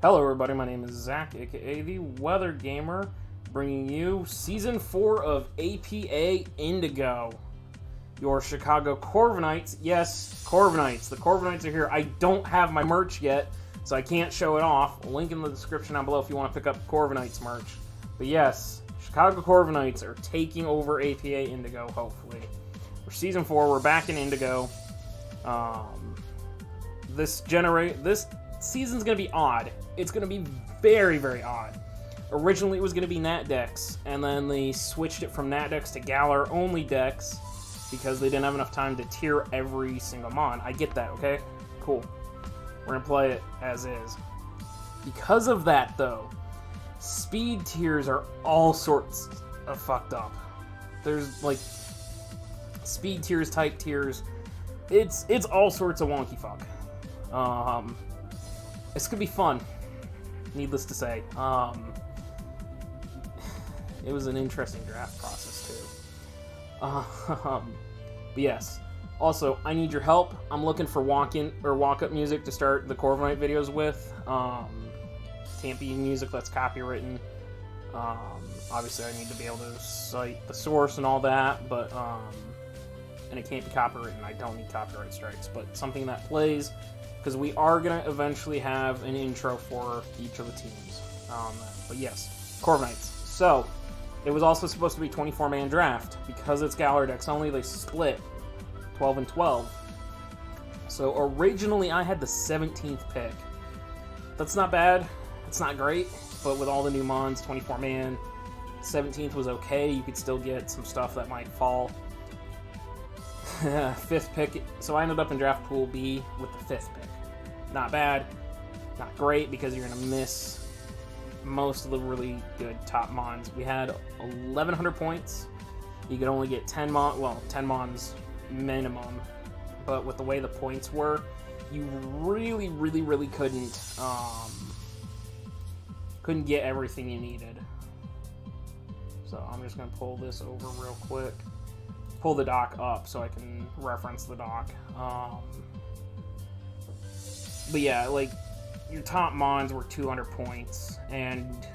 Hello everybody, my name is Zach, aka the Weather Gamer, bringing you Season 4 of APA Indigo. Your Chicago Corviknights, yes, Corviknights. The Corviknights are here. I don't have my merch yet, so I can't show it off. Link in the description down below if you want to pick up Corviknights merch. But yes, Chicago Corviknights are taking over APA Indigo, hopefully. For Season 4, we're back in Indigo. This season's going to be odd. It's going to be very, very odd. Originally, it was going to be Nat decks, and then they switched it from Nat decks to Galar only decks because they didn't have enough time to tier every single mon. I get that, okay? Cool. We're going to play it as is. Because of that, though, speed tiers are all sorts of fucked up. There's, like, speed tiers, type tiers. It's all sorts of wonky fuck. This could be fun, needless to say. It was an interesting draft process, too. But yes. Also, I need your help. I'm looking for walk-up music to start the Corviknight videos with. Can't be music that's copywritten. Obviously, I need to be able to cite the source and all that, but and it can't be copywritten. I don't need copyright strikes, but something that plays, because we are going to eventually have an intro for each of the teams. But yes, Corviknights. So, it was also supposed to be 24-man draft. Because it's Galar decks only, they split 12 and 12. So originally I had the 17th pick. That's not bad. It's not great, but with all the new mons, 24-man, 17th was okay. You could still get some stuff that might fall. 5th pick, so I ended up in draft pool B with the 5th pick. Not bad, not great, because you're going to miss most of the really good top mons. We had 1,100 points. You could only get 10 mons minimum, but with the way the points were, you really couldn't get everything you needed. So I'm just going to pull this over real quick. Pull the doc up so I can reference the doc. But yeah, like, your top mons were 200 points, and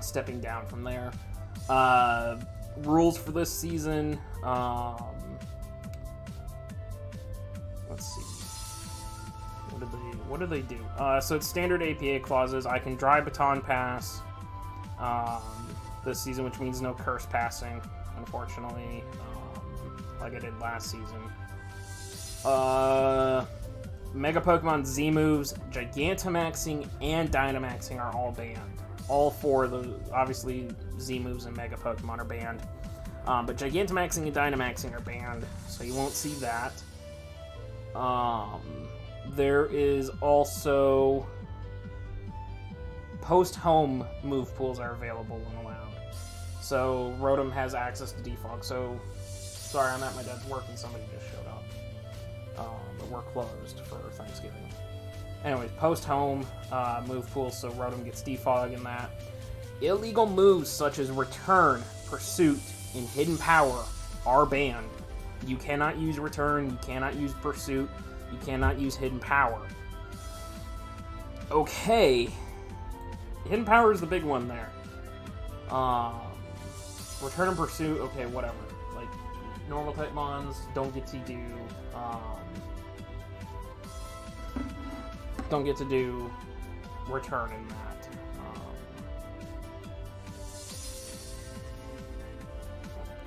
stepping down from there. Rules for this season, let's see. What did they do? So it's standard APA clauses. I can dry baton pass this season, which means no curse passing, unfortunately, like I did last season. Mega Pokemon Z moves, Gigantamaxing, and Dynamaxing are all banned. All four of those, obviously, Z moves and Mega Pokemon are banned. But Gigantamaxing and Dynamaxing are banned, so you won't see that. There is also post-home move pools are available and allowed. So Rotom has access to Defog. So, sorry, I'm at my dad's work and somebody just showed up. But we're closed for Thanksgiving. Anyways, post-home move pools, so Rotom gets Defog in that. Illegal moves such as Return, Pursuit, and Hidden Power are banned. You cannot use Return, you cannot use Pursuit, you cannot use Hidden Power. Okay. Hidden Power is the big one there. Return and Pursuit, okay, whatever. Like, normal type mons don't get to do Return in that.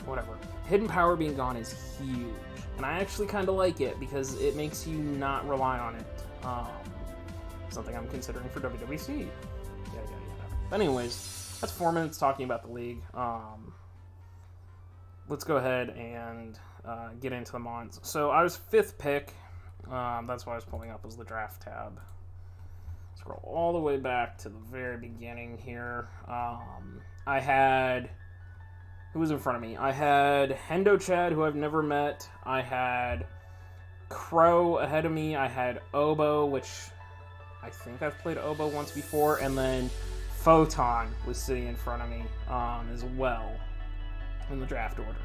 Whatever. Hidden Power being gone is huge, and I actually kind of like it because it makes you not rely on it. Something I'm considering for WWC. Yeah. But anyways, that's 4 minutes talking about the league. Let's go ahead and get into the mons. So I was 5th pick. That's why I was pulling up, was the draft tab. Scroll all the way back to the very beginning here. I had... Who was in front of me? I had Hendo Chad, who I've never met. I had Crow ahead of me. I had Oboe, which I think I've played Oboe once before. And then Photon was sitting in front of me as well in the draft order.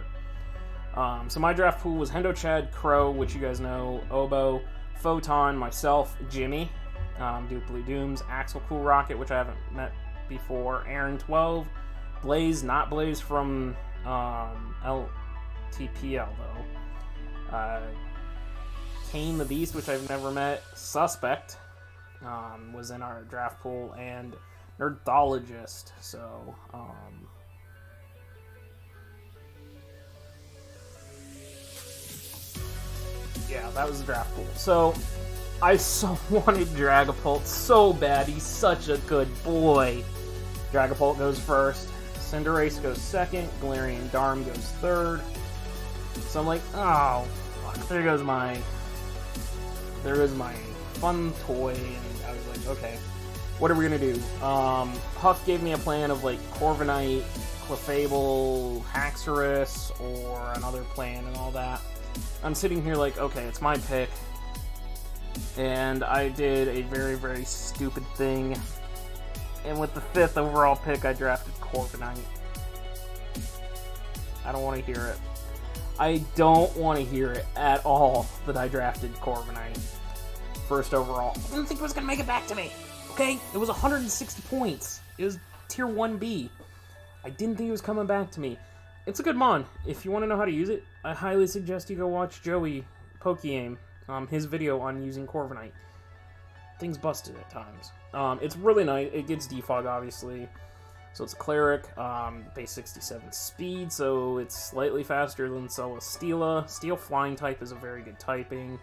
So my draft pool was Hendo Chad, Crow, which you guys know, Oboe, Photon, myself, Jimmy. Dupli Dooms, Axel Cool Rocket, which I haven't met before, Aaron 12, Blaze, not Blaze from LTPL though, Kane the Beast, which I've never met, Suspect was in our draft pool, and Nerdologist. So yeah, that was the draft pool. So I so wanted Dragapult so bad. He's such a good boy. Dragapult goes first. Cinderace goes second. Galarian Darm goes third. So I'm like, oh, fuck. There goes my fun toy. And I was like, okay, what are we going to do? Huff gave me a plan of like Corviknight, Clefable, Haxorus, or another plan and all that. I'm sitting here like, okay, it's my pick. And I did a very, very stupid thing. And with the 5th overall pick, I drafted Corviknight. I don't want to hear it. I don't want to hear it at all that I drafted Corviknight. 1st overall. I didn't think it was going to make it back to me. Okay? It was 160 points. It was tier 1B. I didn't think it was coming back to me. It's a good mon. If you want to know how to use it, I highly suggest you go watch Joey Pokeaim. His video on using Corviknight. Things busted at times. It's really nice. It gets defog, obviously. So it's a Cleric, base 67 speed, so it's slightly faster than Celesteela. Steel Flying type is a very good typing.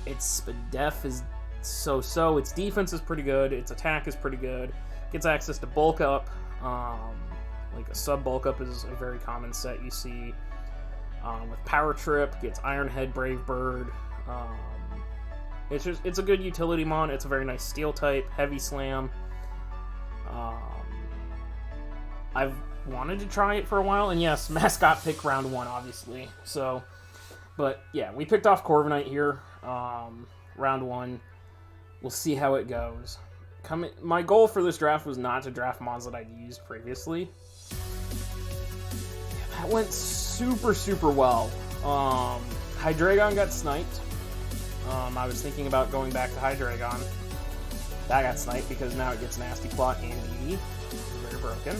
Its def is so-so. Its defense is pretty good. Its attack is pretty good. Gets access to Bulk Up. Like a sub-Bulk Up is a very common set you see. With Power Trip, gets Iron Head, Brave Bird. It's a good utility mon. It's a very nice steel type, heavy slam. I've wanted to try it for a while, and yes, mascot pick round 1, obviously. So, but yeah, we picked off Corviknight here, round 1. We'll see how it goes. My goal for this draft was not to draft mons that I'd used previously. Yeah, that went super, super well. Hydreigon got sniped. I was thinking about going back to Hydreigon. That got sniped because now it gets Nasty Plot and DD. Very broken.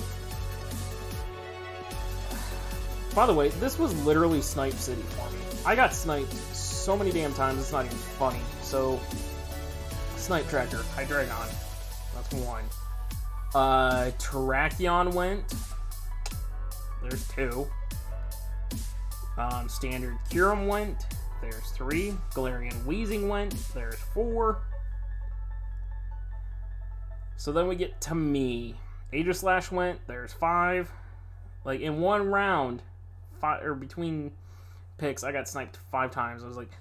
By the way, this was literally Snipe City for me. I got sniped so many damn times, it's not even funny. So, Snipe Tracker, Hydreigon. That's 1. Terrakion went. There's 2. Standard Kyurem went. There's 3. Galarian Weezing went. There's 4. So then we get to me. Aegislash went. There's 5. Like, in one round, between picks, I got sniped 5 times. I was like,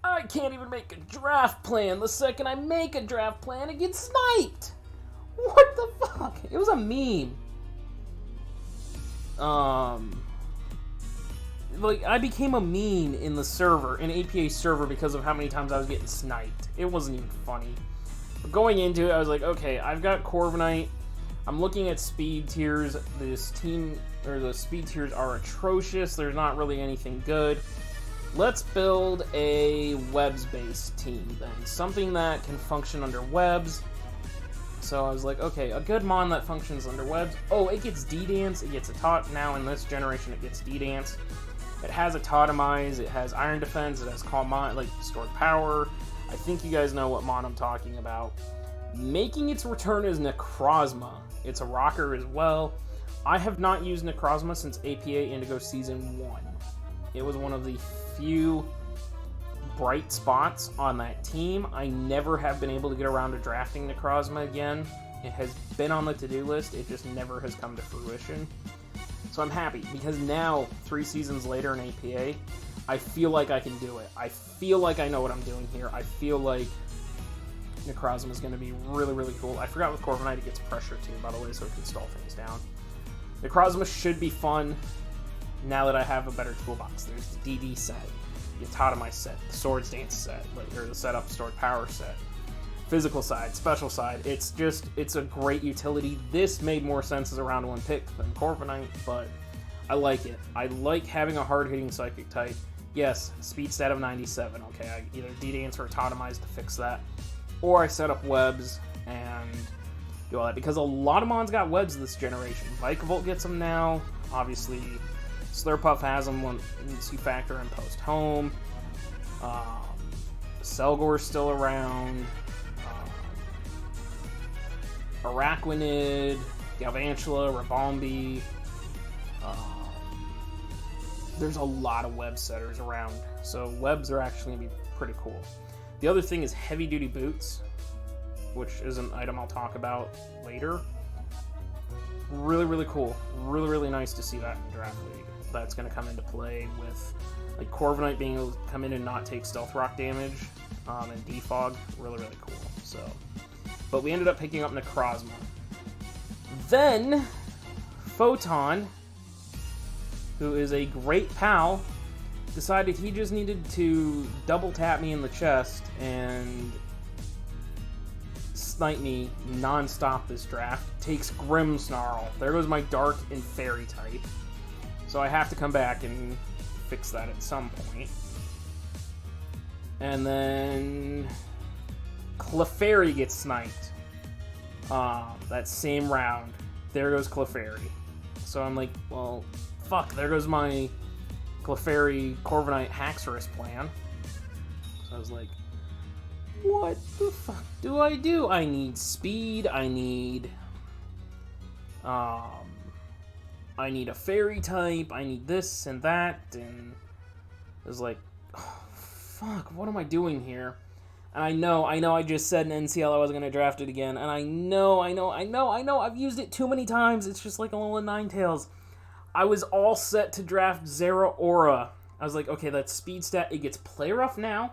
I can't even make a draft plan. The second I make a draft plan, it gets sniped. What the fuck? It was a meme. Like, I became a meme in the server, in APA server, because of how many times I was getting sniped. It wasn't even funny. But going into it, I was like, okay, I've got Corviknight. I'm looking at speed tiers. The speed tiers are atrocious. There's not really anything good. Let's build a webs-based team, then. Something that can function under webs. So I was like, okay, a good mon that functions under webs. Oh, it gets D-Dance. It gets a tot. Now in this generation, it gets D-Dance. It has a Totemize, it has Iron Defense, it has Calm Mind, like Stored Power. I think you guys know what mon I'm talking about. Making its return is Necrozma. It's a rocker as well. I have not used Necrozma since APA Indigo Season 1. It was one of the few bright spots on that team. I never have been able to get around to drafting Necrozma again. It has been on the to-do list, it just never has come to fruition. So I'm happy, because now, 3 seasons later in APA, I feel like I can do it. I feel like I know what I'm doing here. I feel like Necrozma is going to be really, really cool. I forgot with Corviknight it gets pressure too, by the way, so it can stall things down. Necrozma should be fun now that I have a better toolbox. There's the DD set, the Totemize set, the Swords Dance set, or the Setup Stored Power set. Physical side, special side, it's a great utility. This made more sense as a round 1 pick than Corviknight, but I like it. I like having a hard-hitting Psychic type. Yes, speed stat of 97. Okay, I either D-Dance or Totemize to fix that. or I set up webs and do all that, because a lot of mons got webs this generation. Vikavolt gets them now. Obviously, Slurpuff has them once you factor in post-home. Selgor's still around. Araquanid, Galvantula, Rabombi. There's a lot of web setters around, so webs are actually going to be pretty cool. The other thing is heavy-duty boots, which is an item I'll talk about later. Really, really cool. Really, really nice to see that in Draft League. That's going to come into play with like Corviknight being able to come in and not take Stealth Rock damage, and Defog. Really, really cool. So, but we ended up picking up Necrozma. Then, Photon, who is a great pal, decided he just needed to double tap me in the chest and snipe me non-stop this draft. Takes Grimmsnarl. There goes my Dark and Fairy type. So I have to come back and fix that at some point. And then Clefairy gets sniped. That same round. There goes Clefairy. So I'm like, well, fuck, there goes my Clefairy Corviknight Haxorus plan. So I was like, what the fuck do I do? I need speed, I need a fairy type, I need this and that, and I was like, oh, fuck, what am I doing here? And I know I just said in NCL I wasn't going to draft it again, and I know, I've used it too many times, it's just like a little Ninetales. I was all set to draft Zeraora. I was like, okay, that's speed stat, it gets Play Rough now.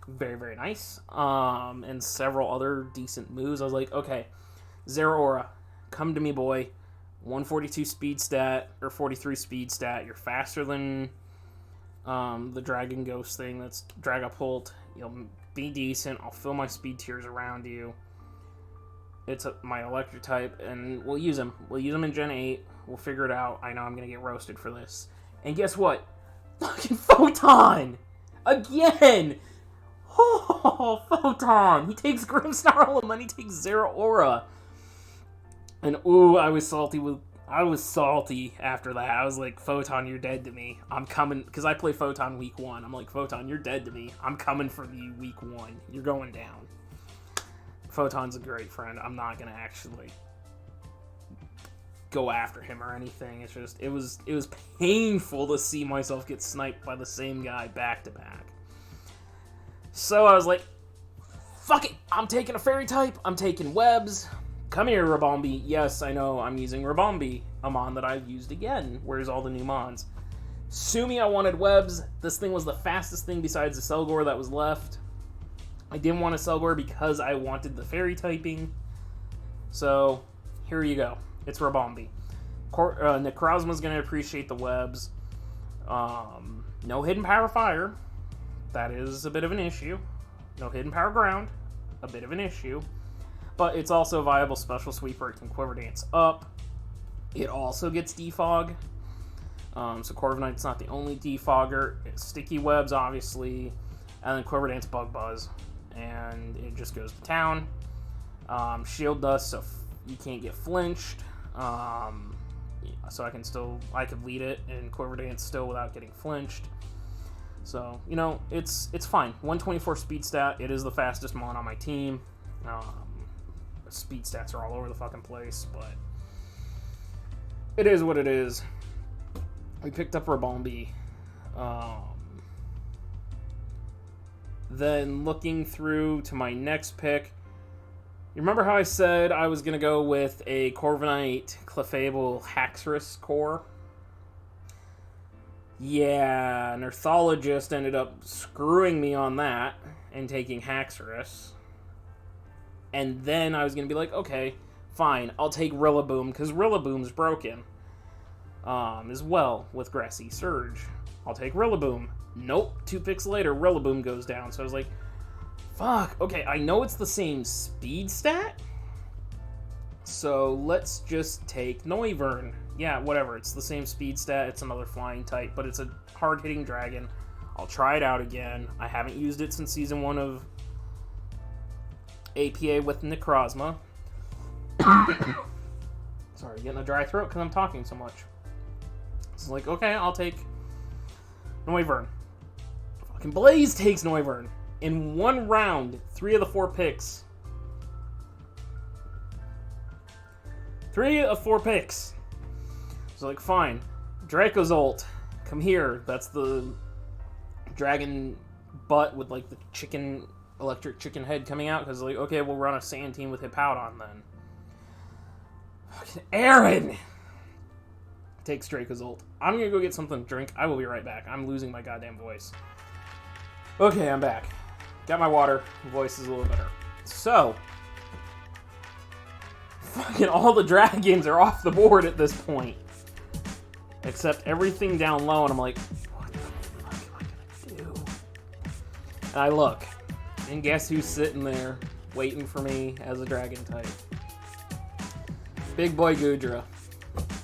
Very, very nice. And several other decent moves. I was like, okay, Zeraora, come to me, boy. 142 speed stat, or 43 speed stat. You're faster than the Dragon Ghost thing. That's Dragapult. You'll be decent. I'll fill my speed tiers around you. It's my electric type, and we'll use him. We'll use him in Gen 8. We'll figure it out. I know I'm going to get roasted for this. And guess what? Fucking Photon! Again! Oh, Photon! He takes Grimmsnarl and then he takes Zeraora. And ooh, I was salty after that. I was like, Photon, you're dead to me. I'm coming, because I play Photon week 1. I'm like, Photon, you're dead to me. I'm coming for you week 1. You're going down. Photon's a great friend. I'm not going to actually go after him or anything. It's just, it was painful to see myself get sniped by the same guy back to back. So I was like, fuck it, I'm taking a fairy type, I'm taking webs. Come here, Rabombi. Yes, I know, I'm using Rabombi, a mon that I've used again. Where's all the new mons? Sue me, I wanted webs. This thing was the fastest thing besides the Selgor that was left. I didn't want a Selgor because I wanted the fairy typing. So, here you go. It's Rabombi. Necrozma's going to appreciate the webs. No hidden power fire. That is a bit of an issue. No hidden power ground. A bit of an issue. But it's also a viable special sweeper. It can Quiver Dance up. It also gets defog. So Corviknight's not the only defogger. It's Sticky Webs, obviously. And then Quiver Dance Bug Buzz. And it just goes to town. Shield Dust, so you can't get flinched. So I could lead it and Quiver Dance still without getting flinched. So, you know, it's fine. 124 speed stat. It is the fastest mon on my team. Speed stats are all over the fucking place, but it is what it is. We picked up Rabombi. Then looking through to my next pick, you remember how I said I was going to go with a Corviknight Clefable Haxorus core? Yeah, Nerthologist ended up screwing me on that and taking Haxorus. And then I was going to be like, okay, fine, I'll take Rillaboom, because Rillaboom's broken. As well, with Grassy Surge. I'll take Rillaboom. Nope, 2 picks later, Rillaboom goes down. So I was like, fuck, okay, I know it's the same speed stat, so let's just take Noivern. Yeah, whatever, it's the same speed stat, it's another flying type, but it's a hard-hitting dragon. I'll try it out again. I haven't used it since Season 1 of APA with Necrozma. Sorry, getting a dry throat because I'm talking so much. It's like, okay, I'll take Noivern. Fucking Blaze takes Noivern. In one round, 3 of the 4 picks. 3 of 4 picks. So like, fine. Draco's ult. Come here. That's the dragon butt with like the chicken, electric chicken head coming out. Because like, okay, we'll run a sand team with Hippowdon then. Fucking Aaron takes Draco's ult. I'm gonna go get something to drink. I will be right back. I'm losing my goddamn voice. Okay, I'm back. Got my water. My voice is a little better. So, fucking all the dragons are off the board at this point. Except everything down low, and I'm like, what the fuck am I gonna do? And I look, and guess who's sitting there waiting for me as a dragon type? Big boy Goodra.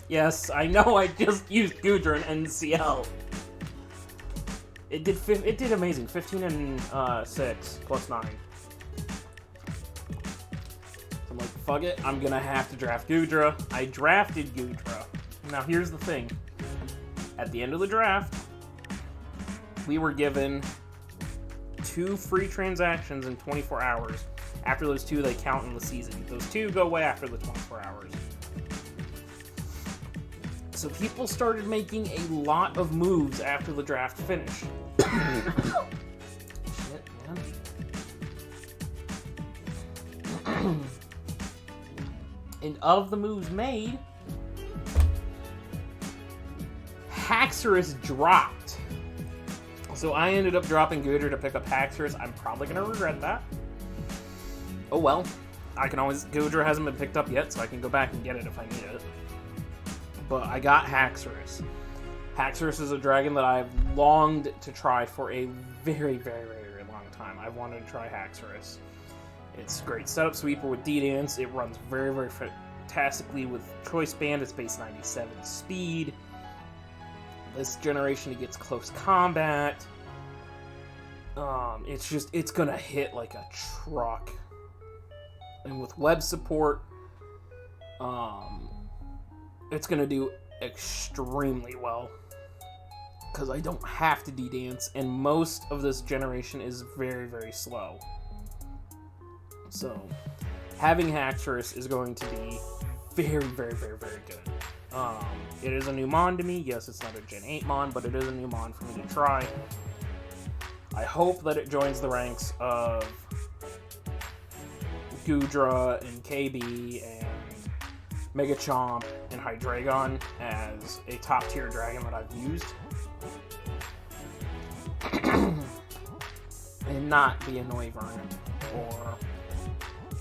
Yes, I know I just used Goodra in NCL. It did amazing. 15 and 6 plus 9. So I'm like, fuck it. I'm gonna have to draft Goodra. I drafted Goodra. Now here's the thing. At the end of the draft, we were given 2 free transactions in 24 hours. After those 2, they count in the season. Those 2 go away after the 24 hours. So people started making a lot of moves after the draft finished. Shit, man. And of the moves made, Haxorus dropped. So I ended up dropping Goodra to pick up Haxorus. I'm probably going to regret that. Oh well. I can always... Goodra hasn't been picked up yet, so I can go back and get it if I need it. But I got Haxorus. Haxorus is a dragon that I've longed to try for a very, very, very, very long time. I've wanted to try Haxorus. It's a great setup sweeper with D-Dance. It runs very, very fantastically with Choice Band. It's base 97 speed. This generation, it gets close combat. It's gonna hit like a truck. And with web support, it's gonna do extremely well. Because I don't have to D-Dance, and most of this generation is very, very slow. So, having Haxorus is going to be very, very, very, very good. It is a new mon to me. Yes, it's not a Gen 8 mon, but it is a new mon for me to try. I hope that it joins the ranks of Goodra and KB and Megachomp and Hydreigon as a top tier dragon that I've used. And not be a Noivern or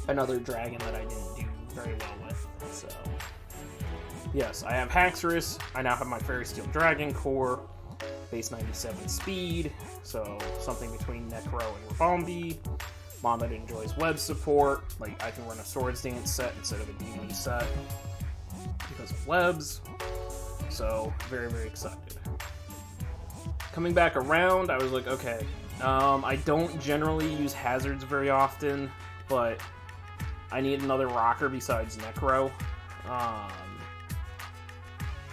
another dragon that I didn't do very well with. So, yes, I have Haxorus. I now have my Fairy Steel Dragon Core, base 97 speed, so something between Necro and Rabombi. Mon that enjoys web support, like I can run a Swords Dance set instead of a DD set because of webs. So, very, very excited. Coming back around, I was like, okay, I don't generally use hazards very often, but I need another rocker besides Necro.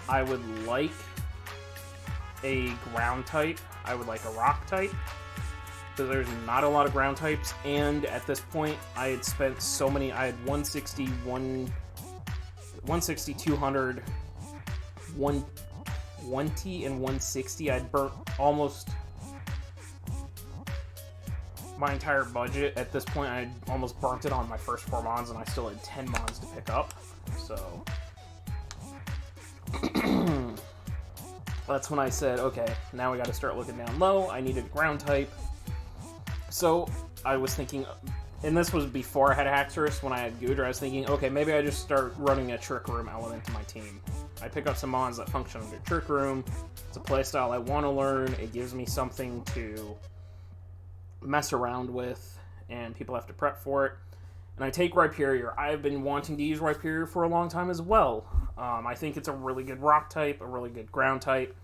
I would like a ground type. I would like a rock type, because there's not a lot of ground types, and at this point, I had spent so many. I had 160, 200, 120, and 160. I'd burnt almost my entire budget. At this point, I almost burnt it on my first 4 mons, and I still had 10 mons to pick up. So that's when I said, okay, now we got to start looking down low. I needed ground type. So I was thinking, and this was before I had Haxorus. When I had Goodra, I was thinking, okay, maybe I just start running a Trick Room element to my team. I pick up some mons that function under Trick Room. It's a playstyle I want to learn. It gives me something to mess around with, and people have to prep for it. And I take Rhyperior. I've been wanting to use Rhyperior for a long time as well. I think it's a really good rock type, a really good ground type.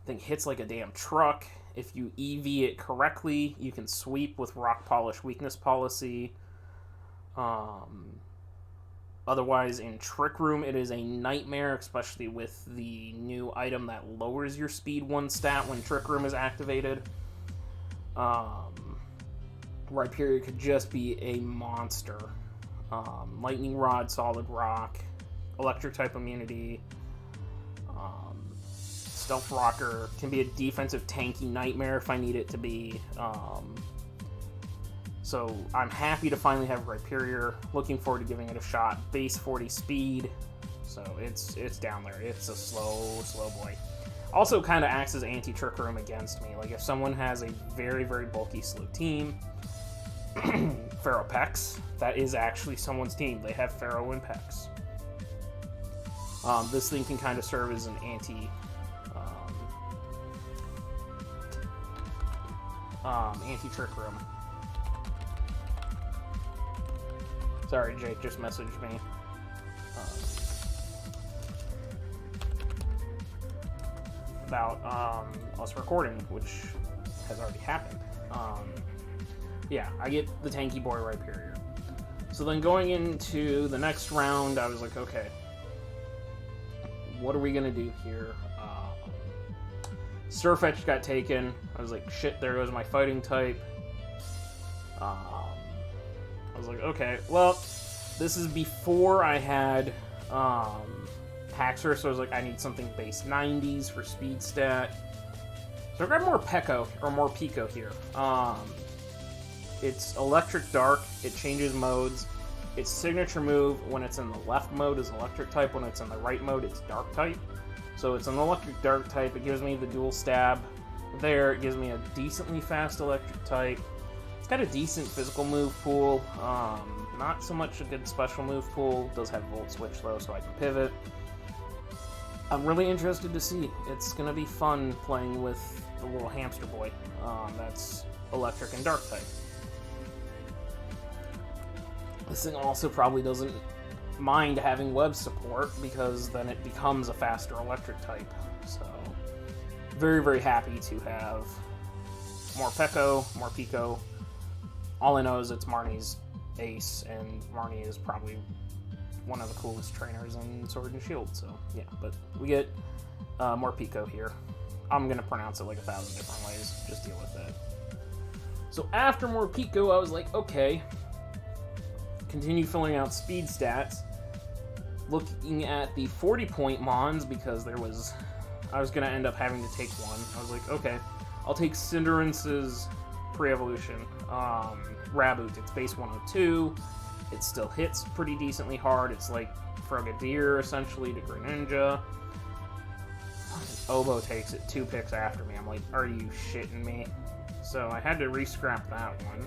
I think it hits like a damn truck. If you EV it correctly, you can sweep with Rock Polish Weakness Policy. Otherwise, in Trick Room, it is a nightmare, especially with the new item that lowers your speed 1 stat when Trick Room is activated. Rhyperior could just be a monster. Lightning Rod, Solid Rock, Electric type immunity, Stealth Rocker can be a defensive tanky nightmare if I need it to be. So I'm happy to finally have Rhyperior. Looking forward to giving it a shot. Base 40 speed, so it's down there. It's a slow boy. Also kind of acts as anti-Trick Room against me. Like if someone has a very, very bulky slow team, Pharaoh Pex, that is actually someone's team. They have Pharaoh and Pex. This thing can kind of serve as an anti-Trick Room. Sorry, Jake just messaged me. About us recording, which has already happened. Yeah, I get the tanky boy Rhyperior. So then going into the next round, I was like, okay, what are we gonna do here? Surfetch got taken. I was like, shit, there goes my fighting type. I was like, okay, well, this is before I had Haxor, so I was like, I need something base 90s for speed stat. So I grabbed more Pico here. It's Electric Dark, it changes modes. Its signature move when it's in the left mode is Electric type, when it's in the right mode it's Dark type. So it's an Electric Dark type, it gives me the dual stab there, it gives me a decently fast Electric type. It's got a decent physical move pool, not so much a good special move pool. It does have Volt Switch though, so I can pivot. I'm really interested to see. It's going to be fun playing with the little hamster boy that's Electric and Dark type. This thing also probably doesn't mind having web support because then it becomes a faster Electric type. So, very, very happy to have more Peko, more Pico. All I know is it's Marnie's ace, and Marnie is probably one of the coolest trainers in Sword and Shield, so yeah, but we get more Pico here. I'm gonna pronounce it like 1,000 different ways, just deal with that. So after more Pico, I was like, okay, continue filling out speed stats, looking at the 40-point Mons, because I was gonna end up having to take one. I was like, okay, I'll take Cinderance's pre-evolution. Raboot, it's base 102. It still hits pretty decently hard. It's like Frogadier, essentially, to Greninja. Oboe takes it 2 picks after me. I'm like, are you shitting me? So I had to re-scrap that one.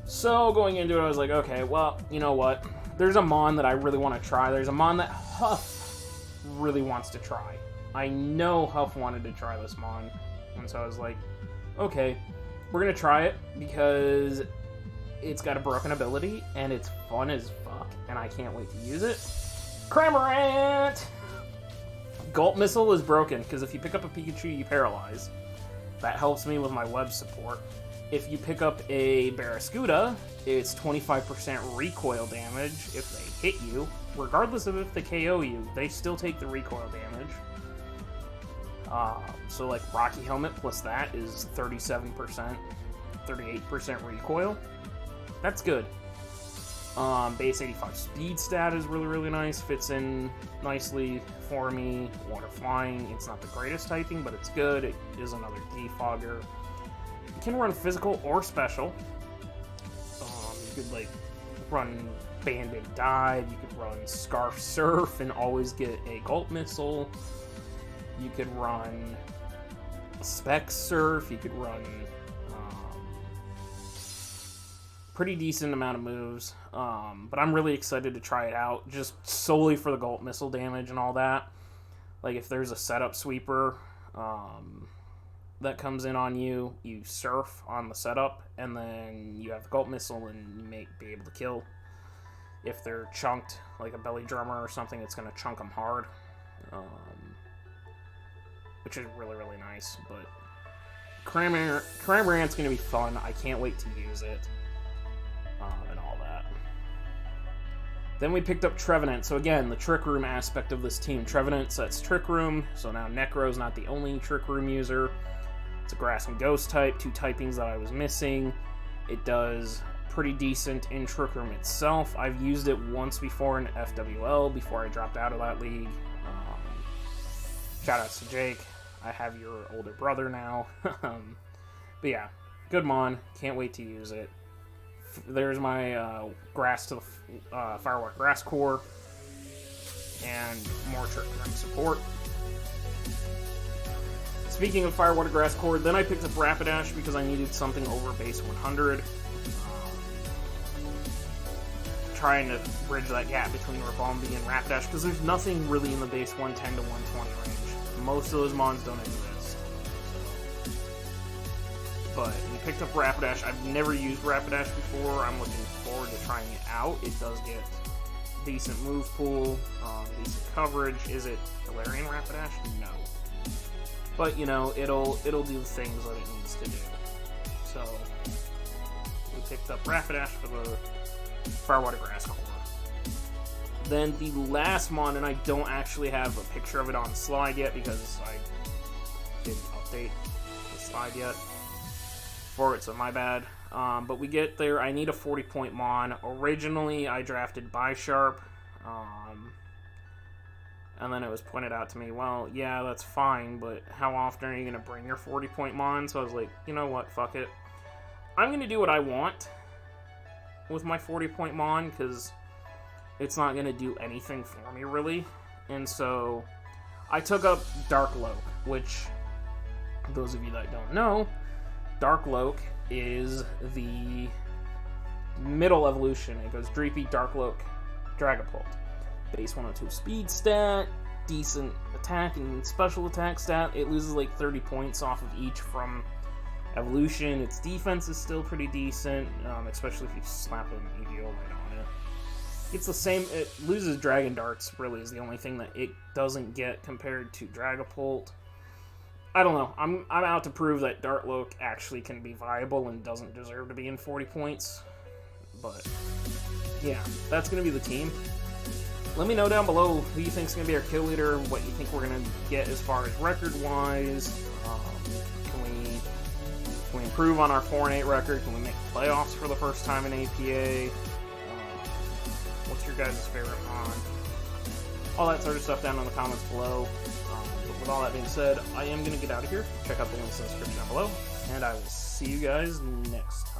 So going into it, I was like, okay, well, you know what? There's a Mon that I really want to try. There's a Mon that Huff really wants to try. I know Huff wanted to try this Mon. And so I was like, okay, we're going to try it because it's got a broken ability and it's fun as fuck and I can't wait to use it. Cramorant! Gulp Missile is broken because if you pick up a Pikachu, you paralyze. That helps me with my web support. If you pick up a Barraskewda, it's 25% recoil damage if they hit you. Regardless of if they KO you, they still take the recoil damage. So like Rocky Helmet plus that is 37%, 38% recoil. That's good. Base 85 speed stat is really, really nice. Fits in nicely for me. Water Flying, it's not the greatest typing, but it's good. It is another defogger. You can run physical or special. You could like run Band-Aid Dive. You could run Scarf Surf and always get a Gulp Missile. You could run Spec Surf. You could run pretty decent amount of moves. But I'm really excited to try it out, just solely for the Gulp Missile damage and all that. Like if there's a setup sweeper that comes in on you, you surf on the setup, and then you have the Gulp Missile, and you may be able to kill. If they're chunked, like a Belly Drummer or something, it's going to chunk them hard. Which is really, really nice. But Cramorant's going to be fun. I can't wait to use it. and all that. Then we picked up Trevenant. So again, the Trick Room aspect of this team. Trevenant sets Trick Room, so now Necro's not the only Trick Room user. It's a Grass and Ghost type, 2 typings that I was missing. It does pretty decent in Trick Room itself. I've used it once before in FWL before I dropped out of that league. Shoutouts to Jake. I have your older brother now. But yeah, good mon. Can't wait to use it. There's my grass to the Firewalk Grass Core. And more Trick Room support. Speaking of Firewater Grass Core, then I picked up Rapidash because I needed something over base 100. Trying to bridge that gap between Rabombi and Rapidash because there's nothing really in the base 110 to 120 range. Most of those mons don't exist. But we picked up Rapidash. I've never used Rapidash before. I'm looking forward to trying it out. It does get decent move pool, decent coverage. Is it Galarian Rapidash? No. But, you know, it'll do the things that it needs to do. So, we picked up Rapidash for the Firewater Grass Core. Then the last mon, and I don't actually have a picture of it on slide yet because I didn't update the slide yet for it, so my bad. But we get there. I need a 40-point mon. Originally, I drafted Bisharp. And then it was pointed out to me, well, yeah, that's fine, but how often are you going to bring your 40-point mon? So I was like, you know what, fuck it. I'm going to do what I want with my 40-point mon, because it's not going to do anything for me, really. And so I took up Darkloak, which, those of you that don't know, Darkloak is the middle evolution. It goes Dreepy, Darkloak, Dragapult. Base 102 speed stat, decent attack and special attack stat. It loses like 30 points off of each from evolution. Its defense is still pretty decent, especially if you slap an EVO right on it. It's the same, it loses Dragon Darts, really, is the only thing that it doesn't get compared to Dragapult. I don't know, I'm out to prove that Darkloak actually can be viable and doesn't deserve to be in 40 points. But, yeah, that's going to be the team. Let me know down below who you think is going to be our kill leader, what you think we're going to get as far as record-wise. Can we improve on our 4-8 record? Can we make the playoffs for the first time in APA? What's your guys' favorite mon? All that sort of stuff down in the comments below. But with all that being said, I am going to get out of here. Check out the links in the description down below, and I will see you guys next time.